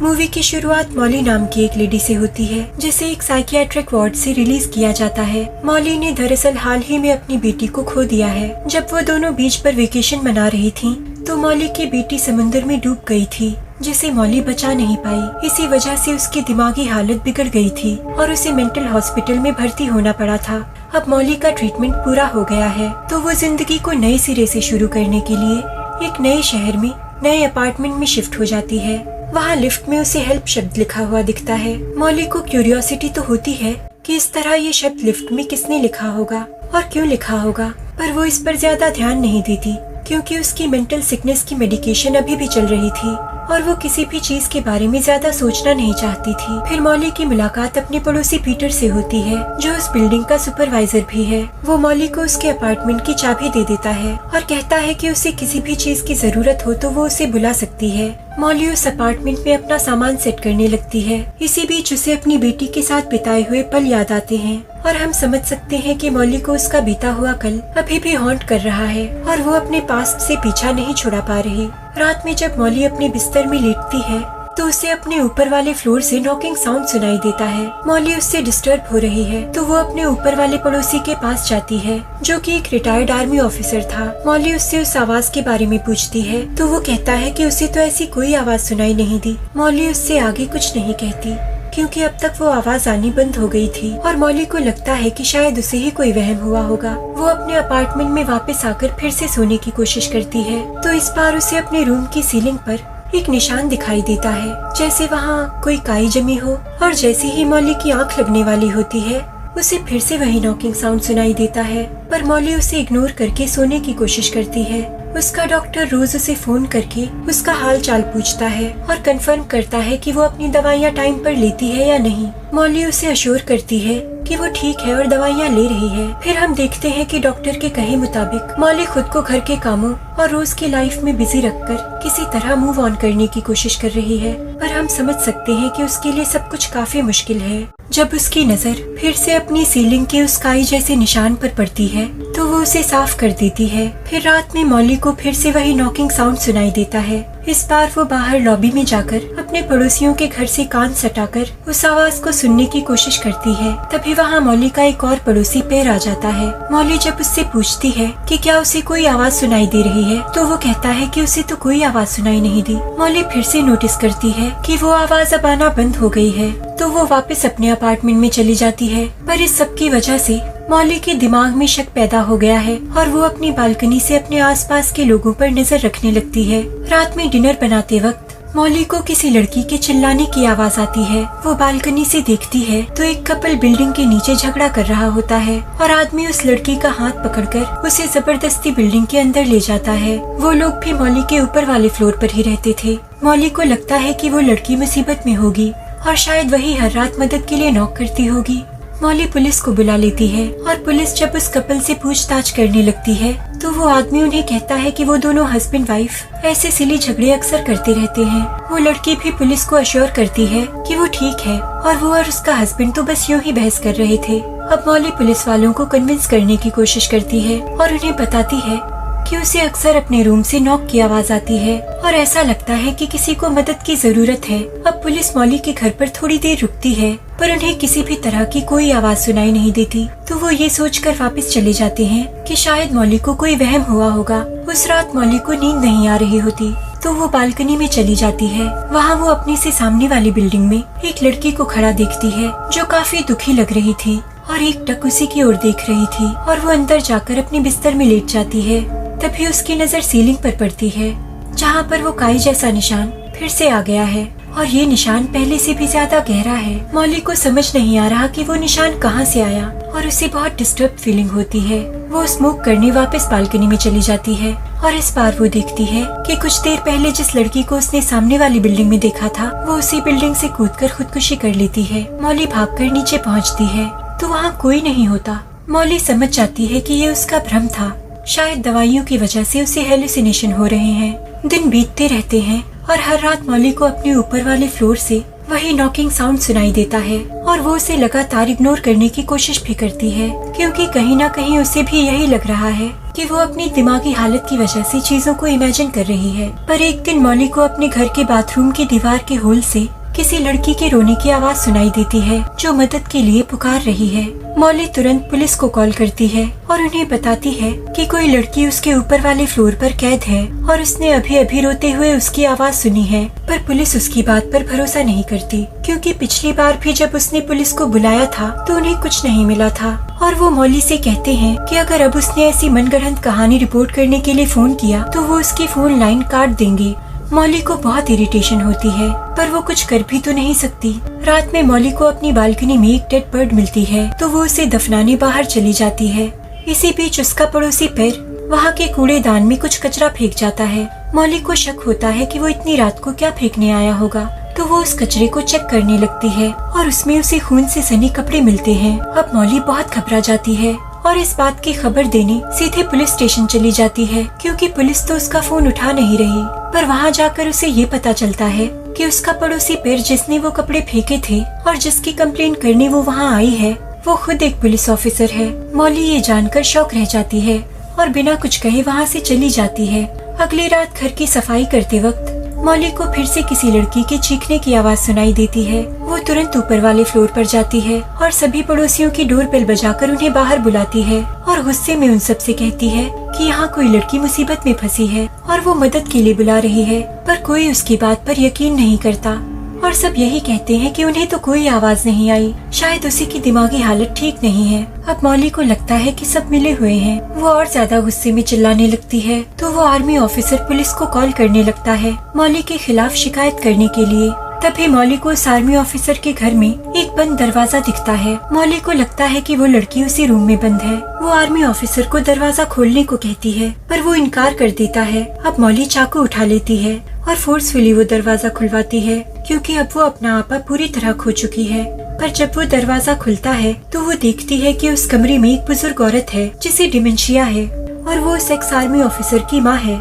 Movie की शुरुआत Molly नाम की एक लेडी से होती है, जिसे एक साइकियाट्रिक वार्ड से रिलीज किया जाता है। मॉली ने दरअसल हाल ही में अपनी बेटी को खो दिया है। जब वो दोनों बीच पर वेकेशन मना रही थीं, तो मॉली की बेटी समुद्र में डूब गई थी, जिसे मॉली बचा नहीं पाई। इसी वजह से उसकी दिमागी हालत बिगड़ गई थी और उसे मेंटल हॉस्पिटल में भर्ती होना पड़ा था। अब मॉली का ट्रीटमेंट पूरा हो गया है, तो वो जिंदगी को नए सिरे से शुरू करने के लिए एक नए शहर में नए अपार्टमेंट में शिफ्ट हो जाती है। वहाँ लिफ्ट में उसे हेल्प शब्द लिखा हुआ दिखता है। मॉली को क्यूरियोसिटी तो होती है कि इस तरह ये शब्द लिफ्ट में किसने लिखा होगा और क्यों लिखा होगा, पर वो इस पर ज्यादा ध्यान नहीं देती, क्योंकि उसकी मेंटल सिकनेस की मेडिकेशन अभी भी चल रही थी और वो किसी भी चीज के बारे में ज्यादा सोचना नहीं चाहती थी। फिर मॉली की मुलाकात अपने पड़ोसी पीटर से होती है, जो उस बिल्डिंग का सुपरवाइजर भी है। वो मॉली को उसके अपार्टमेंट की चाबी दे देता है और कहता है कि उसे किसी भी चीज की जरूरत हो तो वो उसे बुला सकती है। मॉली उस अपार्टमेंट में अपना सामान सेट करने लगती है। इसी बीच उसे अपनी बेटी के साथ बिताए हुए पल याद आते हैं और हम समझ सकते हैं कि मॉली को उसका बीता हुआ कल अभी भी हॉन्ट कर रहा है और वो अपने पास्ट से पीछा नहीं छुड़ा पा रही। रात में जब मॉली अपने बिस्तर में लेटती है, तो उसे अपने ऊपर वाले फ्लोर से नॉकिंग साउंड सुनाई देता है। मॉली उससे डिस्टर्ब हो रही है, तो वो अपने ऊपर वाले पड़ोसी के पास जाती है, जो कि एक रिटायर्ड आर्मी ऑफिसर था। मॉली उससे उस आवाज के बारे में पूछती है, तो वो कहता है कि उसे तो ऐसी कोई आवाज सुनाई नहीं दी। मॉली उससे आगे कुछ नहीं कहती, क्योंकि अब तक वो आवाज आनी बंद हो गई थी और मॉली को लगता है कि शायद उसे ही कोई वहम हुआ होगा। वो अपने अपार्टमेंट में वापस आकर फिर से सोने की कोशिश करती है, तो इस बार उसे अपने रूम की सीलिंग पर एक निशान दिखाई देता है, जैसे वहाँ कोई काई जमी हो। और जैसे ही मॉली की आंख लगने वाली होती है, उसे फिर से वही नॉकिंग साउंड सुनाई देता है, पर मॉली उसे इग्नोर करके सोने की कोशिश करती है। उसका डॉक्टर रोज उसे फोन करके उसका हाल चाल पूछता है और कंफर्म करता है कि वो अपनी दवाइयाँ टाइम पर लेती है या नहीं। मॉली उसे अश्योर करती है कि वो ठीक है और दवाइयाँ ले रही है। फिर हम देखते हैं कि डॉक्टर के कहे मुताबिक मॉली खुद को घर के कामों और रोज की लाइफ में बिजी रखकर किसी तरह मूव ऑन करने की कोशिश कर रही है, पर हम समझ सकते हैं कि उसके लिए सब कुछ काफी मुश्किल है। जब उसकी नजर फिर से अपनी सीलिंग के उस काई जैसे निशान पर पड़ती है, तो वो उसे साफ कर देती है। फिर रात में मॉली को फिर से वही नॉकिंग साउंड सुनाई देता है। इस बार वो बाहर लॉबी में जाकर अपने पड़ोसियों के घर से कान सटाकर उस आवाज को सुनने की कोशिश करती है। तभी वहाँ मॉली का एक और पड़ोसी पैर आ जाता है। मॉली जब उससे पूछती है कि क्या उसे कोई आवाज सुनाई दे रही है, तो वो कहता है कि उसे तो कोई आवाज सुनाई नहीं दी। मॉली फिर से नोटिस करती है कि वो आवाज अब आना बंद हो गई है, तो वो वापस अपने अपार्टमेंट में चली जाती है। पर इस सब की वजह से मॉली के दिमाग में शक पैदा हो गया है और वो अपनी बालकनी से अपने आसपास के लोगों पर नजर रखने लगती है। रात में डिनर बनाते वक्त मॉली को किसी लड़की के चिल्लाने की आवाज आती है। वो बालकनी से देखती है तो एक कपल बिल्डिंग के नीचे झगड़ा कर रहा होता है और आदमी उस लड़की का हाथ पकड़कर उसे जबरदस्ती बिल्डिंग के अंदर ले जाता है। वो लोग भी मॉली के ऊपर वाले फ्लोर पर ही रहते थे। मॉली को लगता है कि वो लड़की मुसीबत में होगी और शायद वही हर रात मदद के लिए नॉक करती होगी। मॉली पुलिस को बुला लेती है और पुलिस जब उस कपल से पूछताछ करने लगती है, तो वो आदमी उन्हें कहता है कि वो दोनों हस्बैंड वाइफ ऐसे सिली झगड़े अक्सर करते रहते हैं। वो लड़की भी पुलिस को अश्योर करती है कि वो ठीक है और वो और उसका हस्बैंड तो बस यूं ही बहस कर रहे थे। अब मॉली पुलिस वालों को कन्विंस करने की कोशिश करती है और उन्हें बताती है कि उसे अक्सर अपने रूम से नॉक की आवाज आती है और ऐसा लगता है कि किसी को मदद की जरूरत है। अब पुलिस मॉली के घर पर थोड़ी देर रुकती है, पर उन्हें किसी भी तरह की कोई आवाज सुनाई नहीं देती, तो वो ये सोचकर वापस चले जाते हैं कि शायद मॉली को कोई वहम हुआ होगा। उस रात मॉली को नींद नहीं आ रही होती, तो वो बालकनी में चली जाती है। वहाँ वो अपने से सामने वाली बिल्डिंग में एक लड़की को खड़ा देखती है, जो काफी दुखी लग रही थी और एक टक उसी की ओर देख रही थी, और वो अंदर जाकर अपने बिस्तर में लेट जाती है। तभी उसकी नजर सीलिंग पर पड़ती है, जहाँ पर वो काई जैसा निशान फिर से आ गया है और ये निशान पहले से भी ज्यादा गहरा है। मॉली को समझ नहीं आ रहा कि वो निशान कहाँ से आया और उसे बहुत डिस्टर्ब फीलिंग होती है। वो स्मोक करने वापस बालकनी में चली जाती है और इस बार वो देखती है कि कुछ देर पहले जिस लड़की को उसने सामने वाली बिल्डिंग में देखा था, वो उसी बिल्डिंग से कूदकर खुदकुशी कर लेती है। मॉली भागकर नीचे पहुँचती है तो वहाँ कोई नहीं होता। मॉली समझ जाती है कि ये उसका भ्रम था। शायद दवाइयों की वजह से उसे हेलुसिनेशन हो रहे हैं। दिन बीतते रहते हैं और हर रात मॉली को अपने ऊपर वाले फ्लोर से वही नॉकिंग साउंड सुनाई देता है और वो उसे लगातार इग्नोर करने की कोशिश भी करती है, क्योंकि कहीं ना कहीं उसे भी यही लग रहा है कि वो अपनी दिमागी हालत की वजह से चीजों को इमेजिन कर रही है। पर एक दिन मॉली को अपने घर के बाथरूम की दीवार के होल से किसी लड़की के रोने की आवाज सुनाई देती है जो मदद के लिए पुकार रही है। मॉली तुरंत पुलिस को कॉल करती है और उन्हें बताती है कि कोई लड़की उसके ऊपर वाले फ्लोर पर कैद है और उसने अभी अभी रोते हुए उसकी आवाज सुनी है। पर पुलिस उसकी बात पर भरोसा नहीं करती, क्योंकि पिछली बार भी जब उसने पुलिस को बुलाया था तो उन्हें कुछ नहीं मिला था। और वो मॉली से कहते हैं कि अगर अब उसने ऐसी मनगढ़ंत कहानी रिपोर्ट करने के लिए फोन किया तो वो उसकी फोन लाइन काट देंगे। मॉली को बहुत इरिटेशन होती है, पर वो कुछ कर भी तो नहीं सकती। रात में मॉली को अपनी बालकनी में एक डेड बर्ड मिलती है तो वो उसे दफनाने बाहर चली जाती है। इसी बीच उसका पड़ोसी पेर वहाँ के कूड़ेदान में कुछ कचरा फेंक जाता है। मॉली को शक होता है कि वो इतनी रात को क्या फेंकने आया होगा, तो वो उस कचरे को चेक करने लगती है और उसमें उसे खून से सने कपड़े मिलते हैं। अब मॉली बहुत घबरा जाती है और इस बात की खबर देने सीधे पुलिस स्टेशन चली जाती है, क्योंकि पुलिस तो उसका फोन उठा नहीं रही। पर वहाँ जाकर उसे ये पता चलता है कि उसका पड़ोसी पेर जिसने वो कपड़े फेंके थे और जिसकी कंप्लेंट करने वो वहाँ आई है, वो खुद एक पुलिस ऑफिसर है। मॉली ये जानकर शॉक रह जाती है और बिना कुछ कहे वहाँ से चली जाती है। अगली रात घर की सफाई करते वक्त मॉली को फिर से किसी लड़की के चीखने की आवाज सुनाई देती है। वो तुरंत ऊपर वाले फ्लोर पर जाती है और सभी पड़ोसियों की डोर बेल बजाकर उन्हें बाहर बुलाती है और गुस्से में उन सब से कहती है कि यहाँ कोई लड़की मुसीबत में फंसी है और वो मदद के लिए बुला रही है। पर कोई उसकी बात पर यकीन नहीं करता और सब यही कहते हैं कि उन्हें तो कोई आवाज नहीं आई, शायद उसी की दिमागी हालत ठीक नहीं है। अब मॉली को लगता है कि सब मिले हुए हैं। वो और ज्यादा गुस्से में चिल्लाने लगती है तो वो आर्मी ऑफिसर पुलिस को कॉल करने लगता है मॉली के खिलाफ शिकायत करने के लिए। तभी मॉली को उस आर्मी ऑफिसर के घर में एक बंद दरवाजा दिखता है। मॉली को लगता है कि वो लड़की उसी रूम में बंद है। वो आर्मी ऑफिसर को दरवाजा खोलने को कहती है पर वो इनकार कर देता है। अब मॉली चाकू उठा लेती है और फोर्सफुली वो दरवाजा खुलवाती है, क्योंकि अब वो अपना आपा पूरी तरह खो चुकी है। पर जब वो दरवाजा खुलता है तो वो देखती है कि उस कमरे में एक बुजुर्ग औरत है जिसे डिमेंशिया है और वो उस एक्स आर्मी ऑफिसर की माँ है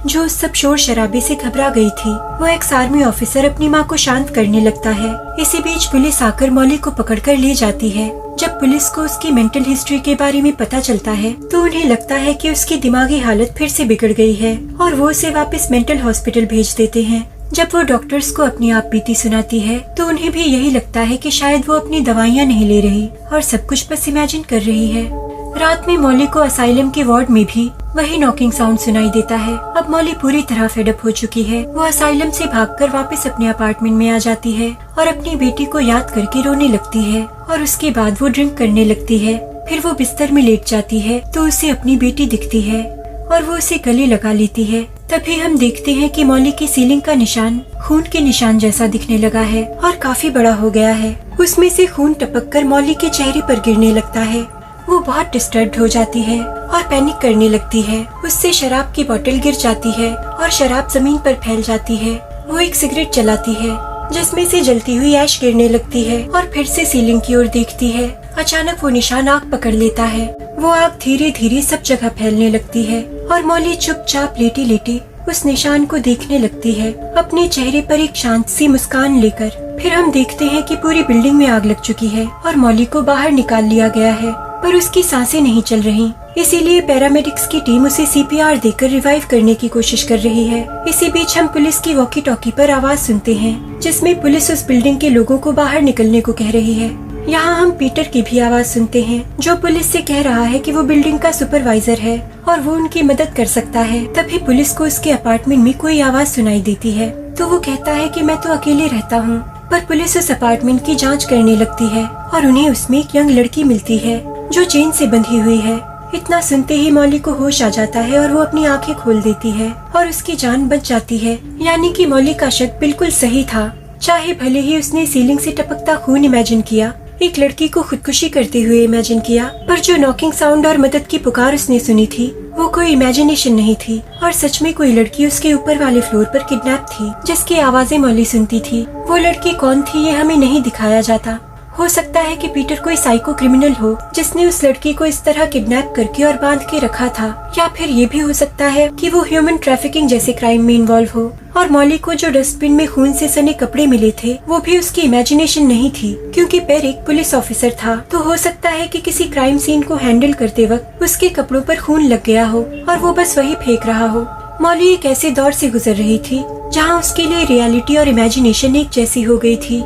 जो उस सब शोर शराबे से घबरा गई थी। वो एक्स आर्मी ऑफिसर अपनी माँ को शांत करने लगता है। इसी बीच पुलिस आकर मॉली को पकड़कर ले जाती है। जब पुलिस को उसकी मेंटल हिस्ट्री के बारे में पता चलता है तो उन्हें लगता है कि उसकी दिमागी हालत फिर से बिगड़ गई है और वो उसे वापस मेंटल हॉस्पिटल भेज देते हैं। जब वो डॉक्टर्स को अपनी आप बीती सुनाती है तो उन्हें भी यही लगता है कि शायद वो अपनी दवाइयाँ नहीं ले रही और सब कुछ बस इमेजिन कर रही है। रात में मॉली को असाइलम के वार्ड में भी वही नॉकिंग साउंड सुनाई देता है। अब मॉली पूरी तरह फेडअप हो चुकी है। वो असाइलम से भागकर वापस अपने अपार्टमेंट में आ जाती है और अपनी बेटी को याद करके रोने लगती है और उसके बाद वो ड्रिंक करने लगती है। फिर वो बिस्तर में लेट जाती है तो उसे अपनी बेटी दिखती है और वो उसे गले लगा लेती है। तभी हम देखते हैं कि मॉली की सीलिंग का निशान खून के निशान जैसा दिखने लगा है और काफी बड़ा हो गया है। उसमें से खून टपक कर मॉली के चेहरे पर गिरने लगता है। वो बहुत डिस्टर्ब हो जाती है और पैनिक करने लगती है। उससे शराब की बोतल गिर जाती है और शराब जमीन पर फैल जाती है। वो एक सिगरेट जलाती है जिसमें से जलती हुई ऐश गिरने लगती है और फिर से सीलिंग की ओर देखती है। अचानक वो निशान आग पकड़ लेता है। वो आग धीरे धीरे सब जगह फैलने लगती है और मॉली चुपचाप लेटी लेटी उस निशान को देखने लगती है, अपने चेहरे पर एक शांत सी मुस्कान लेकर। फिर हम देखते हैं कि पूरी बिल्डिंग में आग लग चुकी है और मॉली को बाहर निकाल लिया गया है, पर उसकी सांसें नहीं चल रही। इसीलिए पैरामेडिक्स की टीम उसे सीपीआर देकर रिवाइव करने की कोशिश कर रही है। इसी बीच हम पुलिस की वॉकी टॉकी पर आवाज सुनते हैं जिसमें पुलिस उस बिल्डिंग के लोगों को बाहर निकलने को कह रही है। यहाँ हम पीटर की भी आवाज सुनते हैं जो पुलिस से कह रहा है कि वो बिल्डिंग का सुपरवाइजर है और वो उनकी मदद कर सकता है। तभी पुलिस को उसके अपार्टमेंट में कोई आवाज सुनाई देती है तो वो कहता है कि मैं तो अकेले रहता हूँ। पर पुलिस उस अपार्टमेंट की जांच करने लगती है और उन्हें उसमें एक यंग लड़की मिलती है जो चेन से बंधी हुई है। इतना सुनते ही मॉली को होश आ जाता है और वो अपनी आंखें खोल देती है और उसकी जान बच जाती है। यानी कि मॉली का शक बिल्कुल सही था। चाहे भले ही उसने सीलिंग से टपकता खून इमेजिन किया, एक लड़की को खुदकुशी करते हुए इमेजिन किया, पर जो नॉकिंग साउंड और मदद की पुकार उसने सुनी थी वो कोई इमेजिनेशन नहीं थी और सच में कोई लड़की उसके ऊपर वाले फ्लोर पर किडनैप थी जिसकी आवाजें मॉली सुनती थी। वो लड़की कौन थी ये हमें नहीं दिखाया जाता। हो सकता है कि पीटर कोई साइको क्रिमिनल हो जिसने उस लड़की को इस तरह किडनैप करके और बांध के रखा था, या फिर ये भी हो सकता है कि वो ह्यूमन ट्रैफिकिंग जैसे क्राइम में इन्वॉल्व हो और मॉली को जो डस्टबिन में खून से सने कपड़े मिले थे वो भी उसकी इमेजिनेशन नहीं थी, क्योंकि पेर एक पुलिस ऑफिसर था। तो हो सकता है कि किसी क्राइम सीन को हैंडल करते वक्त उसके कपड़ों पर खून लग गया हो और वो बस वही फेंक रहा हो। मॉली एक ऐसे दौर से गुजर रही थी जहाँ उसके लिए रियलिटी और इमेजिनेशन एक जैसी हो गई थी।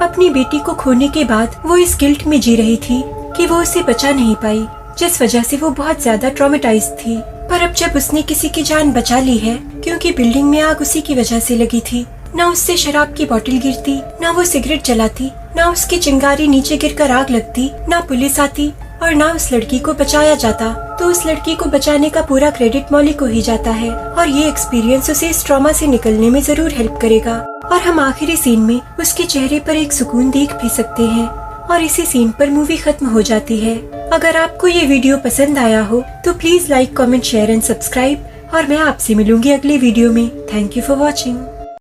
अपनी बेटी को खोने के बाद वो इस गिल्ट में जी रही थी कि वो उसे बचा नहीं पाई, जिस वजह से वो बहुत ज्यादा ट्रॉमेटाइज थी। पर अब जब उसने किसी की जान बचा ली है, क्योंकि बिल्डिंग में आग उसी की वजह से लगी थी, ना उससे शराब की बोतल गिरती, ना वो सिगरेट जलाती, ना उसकी चिंगारी नीचे गिरकर आग लगती, ना पुलिस आती और ना उस लड़की को बचाया जाता, तो उस लड़की को बचाने का पूरा क्रेडिट मॉली को ही जाता है। और ये एक्सपीरियंस उसे इस ट्रॉमा से निकलने में जरूर हेल्प करेगा। और हम आखिरी सीन में उसके चेहरे पर एक सुकून देख भी सकते हैं और इसी सीन पर मूवी खत्म हो जाती है। अगर आपको ये वीडियो पसंद आया हो तो please like, comment, share and subscribe. और मैं आपसे मिलूंगी अगले वीडियो में। Thank you for watching.